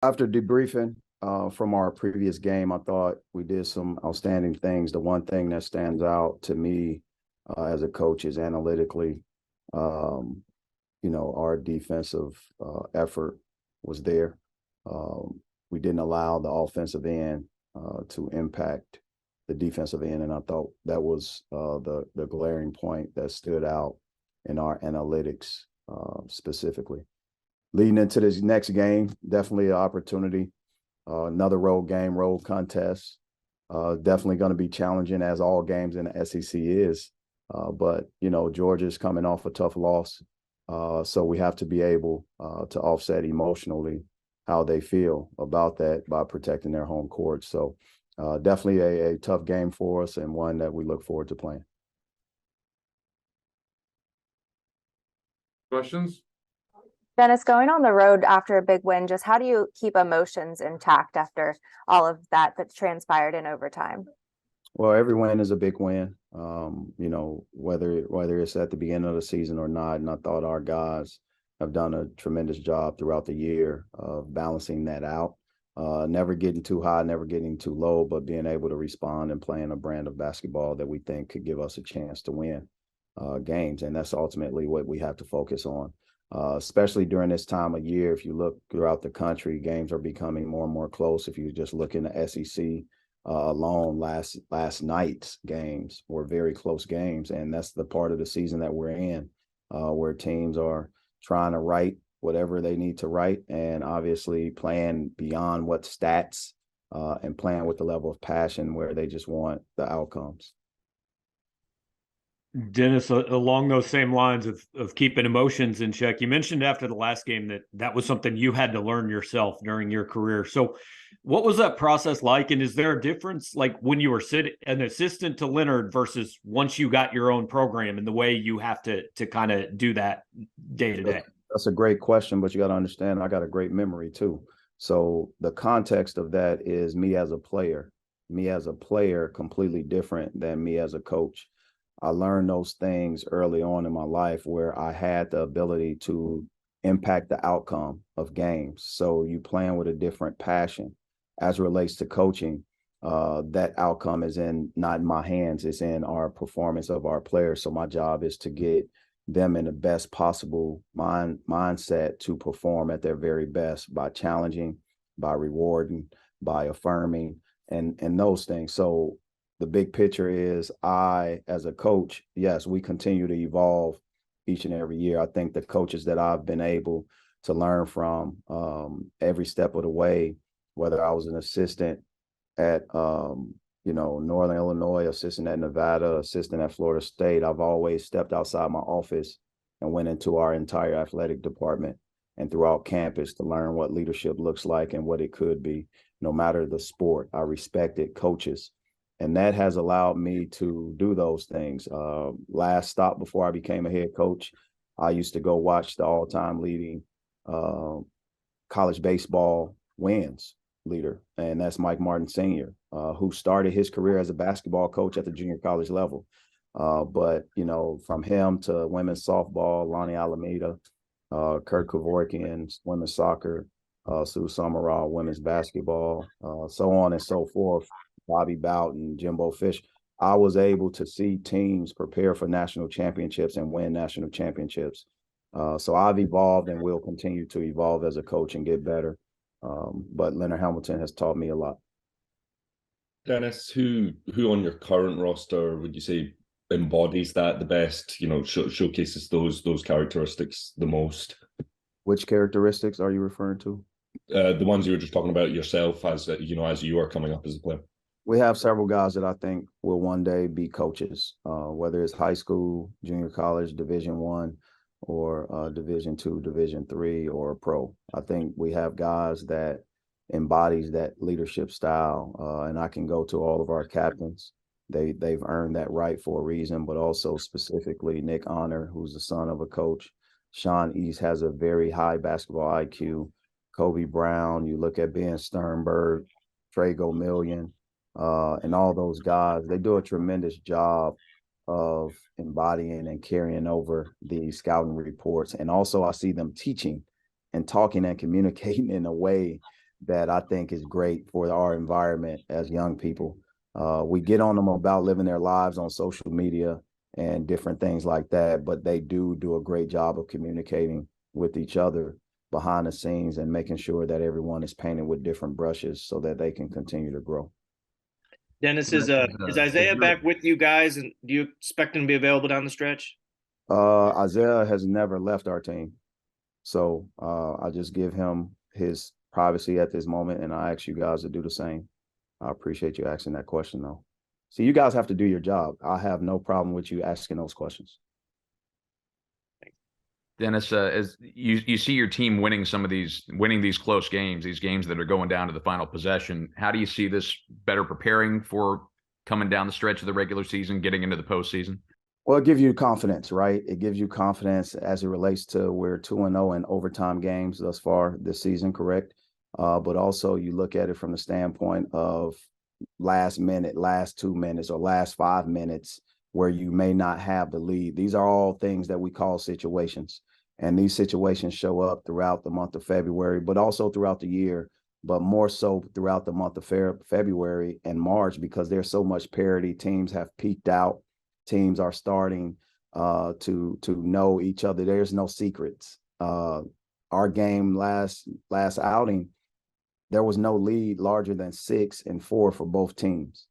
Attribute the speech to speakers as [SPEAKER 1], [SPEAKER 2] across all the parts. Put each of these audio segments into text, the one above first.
[SPEAKER 1] After debriefing from our previous game, I thought we did some outstanding things. The one thing that stands out to me as a coach is analytically, um, our defensive effort was there. We didn't allow the offensive end to impact the defensive end, and I thought that was the glaring point that stood out in our analytics specifically. Leading into this next game, definitely an opportunity. Another road game, road contest. Definitely going to be challenging as all games in the SEC is. But, Georgia's coming off a tough loss. So we have to be able to offset emotionally how they feel about that by protecting their home court. So definitely a tough game for us and one that we look forward to playing.
[SPEAKER 2] Questions?
[SPEAKER 3] Dennis, going on the road after a big win, just how do you keep emotions intact after all of that transpired in overtime?
[SPEAKER 1] Well, every win is a big win, whether it's at the beginning of the season or not. And I thought our guys have done a tremendous job throughout the year of balancing that out, never getting too high, never getting too low, but being able to respond and playing a brand of basketball that we think could give us a chance to win games. And that's ultimately what we have to focus on. Especially during this time of year, if you look throughout the country, games are becoming more and more close. If you just look in the SEC alone, last night's games were very close games, and that's the part of the season that we're in, where teams are trying to write whatever they need to write, and obviously playing beyond what stats and playing with the level of passion where they just want the outcomes.
[SPEAKER 4] Dennis, along those same lines of keeping emotions in check, you mentioned after the last game that was something you had to learn yourself during your career. So what was that process like? And is there a difference, like when you were an assistant to Leonard versus once you got your own program and the way you have to kind of do that day to day?
[SPEAKER 1] That's a great question, but you got to understand I got a great memory too. So the context of that is me as a player, completely different than me as a coach. I learned those things early on in my life where I had the ability to impact the outcome of games. So you playing with a different passion as it relates to coaching. That outcome is not in my hands, it's in our performance of our players. So my job is to get them in the best possible mindset to perform at their very best by challenging, by rewarding, by affirming, and those things. So the big picture is I, as a coach, yes, we continue to evolve each and every year. I think the coaches that I've been able to learn from every step of the way, whether I was an assistant at, Northern Illinois, assistant at Nevada, assistant at Florida State, I've always stepped outside my office and went into our entire athletic department and throughout campus to learn what leadership looks like and what it could be, no matter the sport. I respected coaches. And that has allowed me to do those things. Last stop before I became a head coach, I used to go watch the all-time leading college baseball wins leader, and that's Mike Martin Sr., who started his career as a basketball coach at the junior college level. But, from him to women's softball, Lonnie Alameda, Kurt Kevorkian, women's soccer, Sue Summerall, women's basketball, so on and so forth, Bobby Bowden, Jimbo Fish, I was able to see teams prepare for national championships and win national championships. So I've evolved and will continue to evolve as a coach and get better. But Leonard Hamilton has taught me a lot.
[SPEAKER 5] Dennis, who on your current roster would you say embodies that the best? Showcases those characteristics the most.
[SPEAKER 1] Which characteristics are you referring to?
[SPEAKER 5] The ones you were just talking about yourself as you are coming up as a player.
[SPEAKER 1] We have several guys that I think will one day be coaches, whether it's high school, junior college, Division I, or Division II, Division III, or pro. I think we have guys that embodies that leadership style, and I can go to all of our captains. They've earned that right for a reason, but also specifically Nick Honor, who's the son of a coach. Sean East has a very high basketball IQ. Kobe Brown, you look at Ben Sternberg, Trago Million, and all those guys, they do a tremendous job of embodying and carrying over the scouting reports. And also I see them teaching and talking and communicating in a way that I think is great for our environment as young people. We get on them about living their lives on social media and different things like that, but they do a great job of communicating with each other behind the scenes and making sure that everyone is painted with different brushes so that they can continue to grow.
[SPEAKER 2] Dennis, is Isaiah back with you guys, and do you expect him to be available down the stretch?
[SPEAKER 1] Isaiah has never left our team. So I just give him his privacy at this moment, and I ask you guys to do the same. I appreciate you asking that question, though. See, you guys have to do your job. I have no problem with you asking those questions.
[SPEAKER 6] Dennis, as you see your team winning these close games, these games that are going down to the final possession, how do you see this better preparing for coming down the stretch of the regular season, getting into the postseason?
[SPEAKER 1] Well, it gives you confidence, right? It gives you confidence as it relates to we're 2-0 in overtime games thus far this season, correct? But also you look at it from the standpoint of last minute, last 2 minutes, or last 5 minutes where you may not have the lead. These are all things that we call situations. And these situations show up throughout the month of February, but also throughout the year, but more so throughout the month of February and March, because there's so much parity. Teams have peaked out. Teams are starting to know each other. There's no secrets. Our game last outing, there was no lead larger than 6 and 4 for both teams,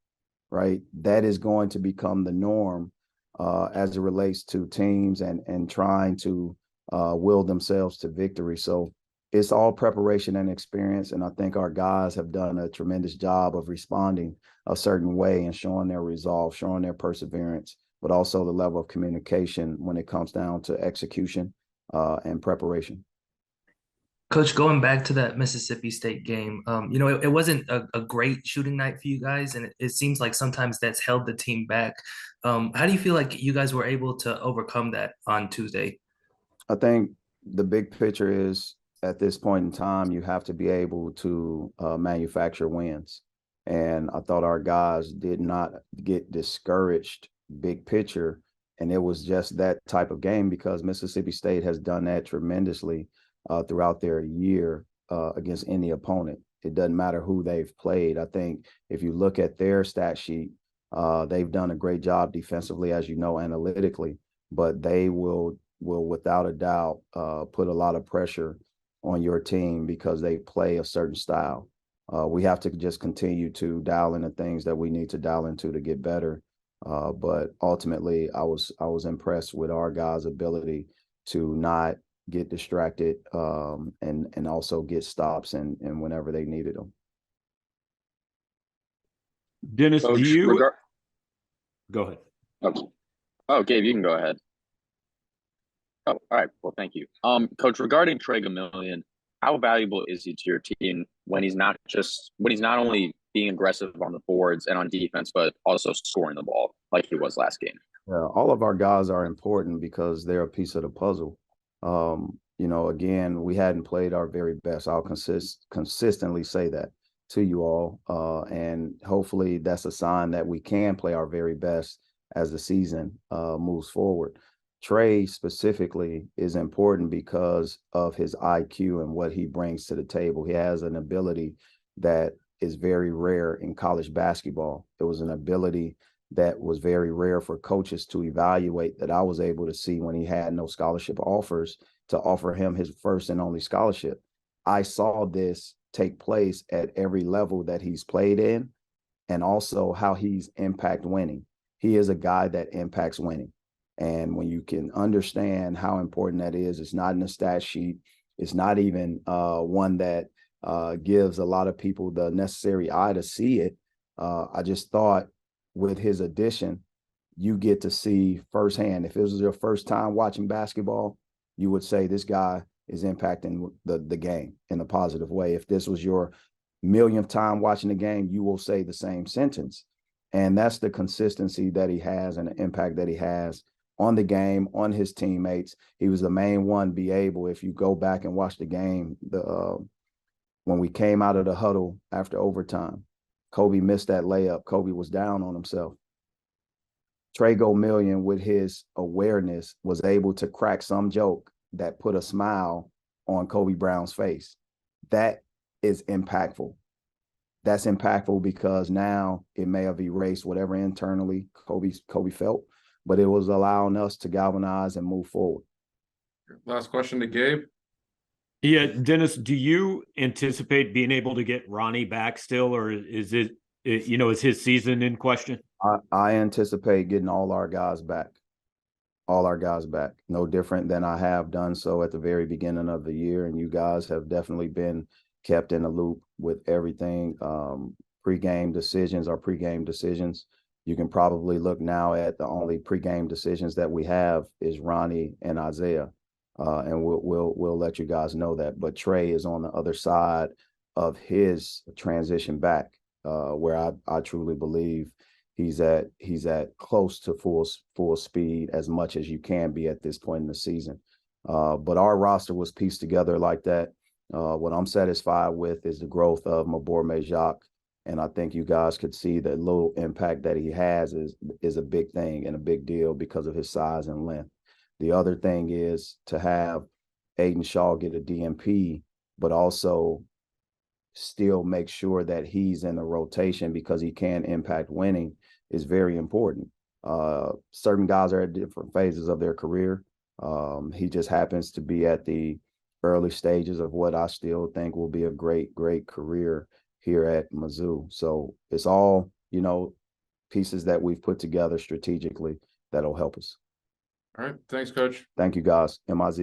[SPEAKER 1] right? That is going to become the norm as it relates to teams and trying to will themselves to victory. So it's all preparation and experience. And I think our guys have done a tremendous job of responding a certain way and showing their resolve, showing their perseverance, but also the level of communication when it comes down to execution and preparation.
[SPEAKER 7] Coach, going back to that Mississippi State game, it wasn't a great shooting night for you guys, and it seems like sometimes that's held the team back. How do you feel like you guys were able to overcome that on Tuesday?
[SPEAKER 1] I think the big picture is at this point in time, you have to be able to manufacture wins. And I thought our guys did not get discouraged big picture. And it was just that type of game because Mississippi State has done that tremendously throughout their year against any opponent. It doesn't matter who they've played. I think if you look at their stat sheet, they've done a great job defensively, as you know, analytically, but they will without a doubt put a lot of pressure on your team because they play a certain style. We have to just continue to dial in the things that we need to dial into to get better. But ultimately, I was impressed with our guys' ability to not get distracted and also get stops and whenever they needed them.
[SPEAKER 4] Dennis,
[SPEAKER 8] Coach,
[SPEAKER 4] do you go ahead?
[SPEAKER 8] Oh, Gabe, you can go ahead. Oh, all right. Well, thank you. Coach, regarding Trey Gamillion, how valuable is he to your team when he's not only being aggressive on the boards and on defense, but also scoring the ball like he was last game?
[SPEAKER 1] Yeah, all of our guys are important because they're a piece of the puzzle. Again, we hadn't played our very best. I'll consistently say that to you all. And hopefully that's a sign that we can play our very best as the season moves forward. Trey specifically is important because of his IQ and what he brings to the table. He has an ability that is very rare in college basketball. It was an ability that was very rare for coaches to evaluate that I was able to see when he had no scholarship offers to offer him his first and only scholarship. I saw this take place at every level that he's played in and also how he's impact winning. He is a guy that impacts winning. And when you can understand how important that is, it's not in the stat sheet. It's not even one that gives a lot of people the necessary eye to see it. I just thought with his addition, you get to see firsthand. If it was your first time watching basketball, you would say this guy is impacting the game in a positive way. If this was your millionth time watching the game, you will say the same sentence. And that's the consistency that he has and the impact that he has on the game, on his teammates. He was the main one be able, if you go back and watch the game, when we came out of the huddle after overtime, Kobe missed that layup. Kobe was down on himself. Trey Gamillion, with his awareness, was able to crack some joke that put a smile on Kobe Brown's face. That is impactful. That's impactful because now it may have erased whatever internally Kobe felt, but it was allowing us to galvanize and move forward.
[SPEAKER 9] Last question to Gabe.
[SPEAKER 4] Yeah, Dennis, do you anticipate being able to get Ronnie back still, or is is his season in question?
[SPEAKER 1] I anticipate getting all our guys back. All our guys back. No different than I have done so at the very beginning of the year. And you guys have definitely been kept in the loop with everything. Pre-game decisions are pre-game decisions. You can probably look now at the only pre-game decisions that we have is Ronnie and Isaiah. And we'll let you guys know that. But Trey is on the other side of his transition back, where I truly believe he's at close to full speed as much as you can be at this point in the season. But our roster was pieced together like that. What I'm satisfied with is the growth of Mabor Jacques. And I think you guys could see the little impact that he has is a big thing and a big deal because of his size and length. The other thing is to have Aiden Shaw get a DMP, but also still make sure that he's in the rotation because he can impact winning is very important. Certain guys are at different phases of their career. He just happens to be at the early stages of what I still think will be a great, great career here at Mizzou. So it's all, pieces that we've put together strategically that'll help us.
[SPEAKER 9] All right. Thanks, Coach.
[SPEAKER 1] Thank you, guys. MIZ.